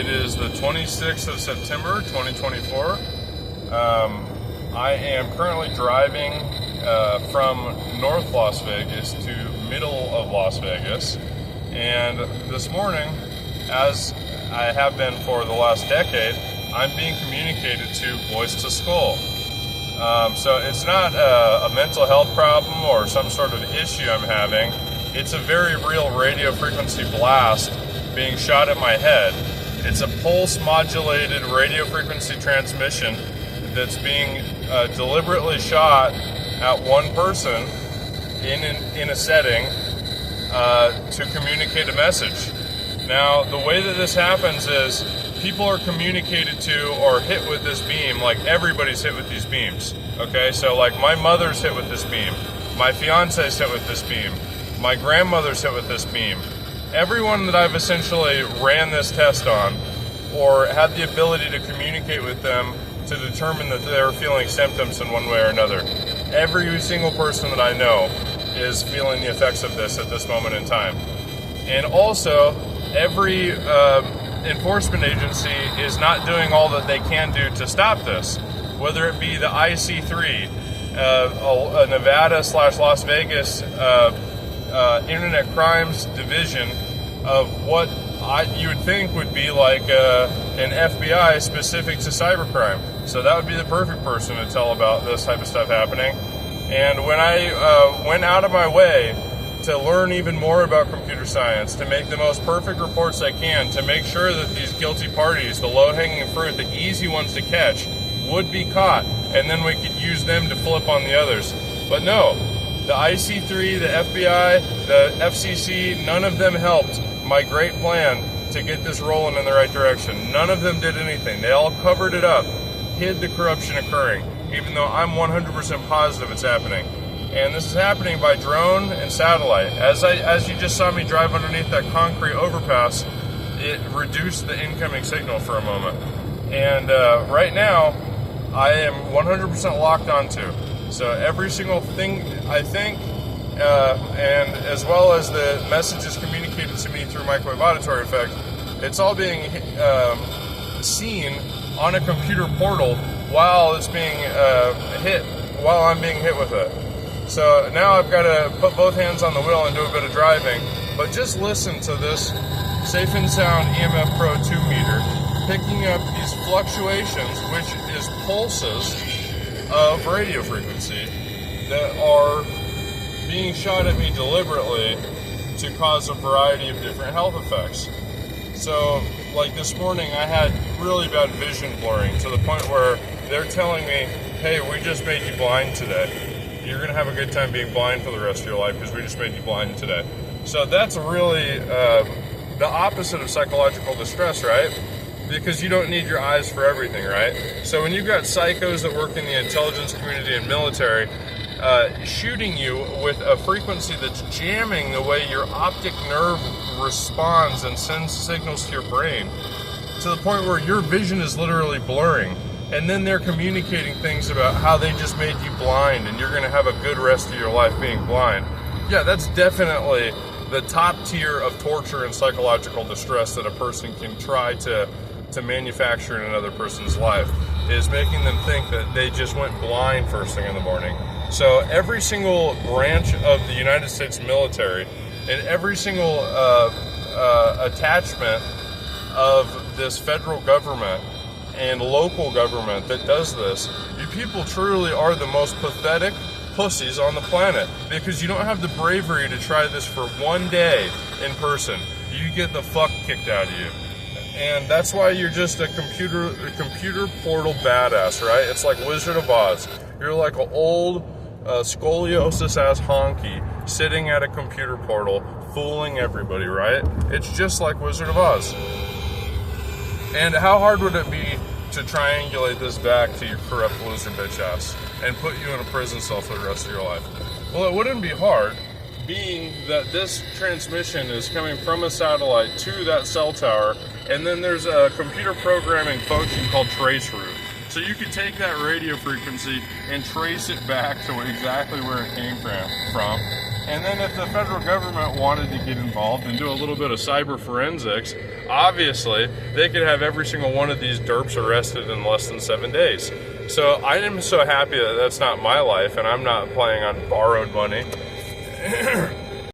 It is the 26th of September, 2024. I am currently driving from North Las Vegas to middle of Las Vegas. And this morning, as I have been for the last decade, I'm being communicated to voice to skull. So it's not a mental health problem or some sort of issue I'm having. It's a very real radio frequency blast being shot at my head. It's a pulse modulated radio frequency transmission that's being deliberately shot at one person in a setting to communicate a message. Now, the way that this happens is people are communicated to or hit with this beam like everybody's hit with these beams. Okay, so like my mother's hit with this beam, my fiance's hit with this beam, my grandmother's hit with this beam. Everyone that I've essentially ran this test on or had the ability to communicate with them to determine that they're feeling symptoms in one way or another. Every single person that I know is feeling the effects of this at this moment in time. And also, every enforcement agency is not doing all that they can do to stop this. Whether it be the IC3, a Nevada/Las Vegas Internet Crimes Division of what you would think would be like an FBI specific to cybercrime. So that would be the perfect person to tell about this type of stuff happening. And when I went out of my way to learn even more about computer science, to make the most perfect reports I can, to make sure that these guilty parties, the low-hanging fruit, the easy ones to catch, would be caught, and then we could use them to flip on the others. But no, the IC3, the FBI, the FCC, none of them helped my great plan to get this rolling in the right direction. None of them did anything. They all covered it up, hid the corruption occurring, even though I'm 100% positive it's happening. And this is happening by drone and satellite. As you just saw me drive underneath that concrete overpass, it reduced the incoming signal for a moment. And right now, I am 100% locked onto. So every single thing I think, and as well as the messages communicated to me through microwave auditory effect, it's all being seen on a computer portal while it's being while I'm being hit with it. So now I've got to put both hands on the wheel and do a bit of driving, but just listen to this Safe and Sound EMF Pro 2 meter picking up these fluctuations, which is pulses of radio frequency that are being shot at me deliberately to cause a variety of different health effects. So, like this morning, I had really bad vision blurring to the point where they're telling me, hey, we just made you blind today. You're going to have a good time being blind for the rest of your life because we just made you blind today. So that's really the opposite of psychological distress, right? Because you don't need your eyes for everything, right? So when you've got psychos that work in the intelligence community and military shooting you with a frequency that's jamming the way your optic nerve responds and sends signals to your brain to the point where your vision is literally blurring. And then they're communicating things about how they just made you blind and you're going to have a good rest of your life being blind. Yeah, that's definitely the top tier of torture and psychological distress that a person can try to manufacture in another person's life, is making them think that they just went blind first thing in the morning. So every single branch of the United States military and every single attachment of this federal government and local government that does this, you people truly are the most pathetic pussies on the planet, because you don't have the bravery to try this for one day in person. You get the fuck kicked out of you. And that's why you're just a computer portal badass, right? It's like Wizard of Oz. You're like an old scoliosis-ass honky sitting at a computer portal fooling everybody, right? It's just like Wizard of Oz. And how hard would it be to triangulate this back to your corrupt loser bitch ass and put you in a prison cell for the rest of your life? Well, it wouldn't be hard, being that this transmission is coming from a satellite to that cell tower, and then there's a computer programming function called traceroute. So you could take that radio frequency and trace it back to exactly where it came from, And then if the federal government wanted to get involved and do a little bit of cyber forensics, obviously they could have every single one of these derps arrested in less than 7 days. So I am so happy that that's not my life and I'm not playing on borrowed money.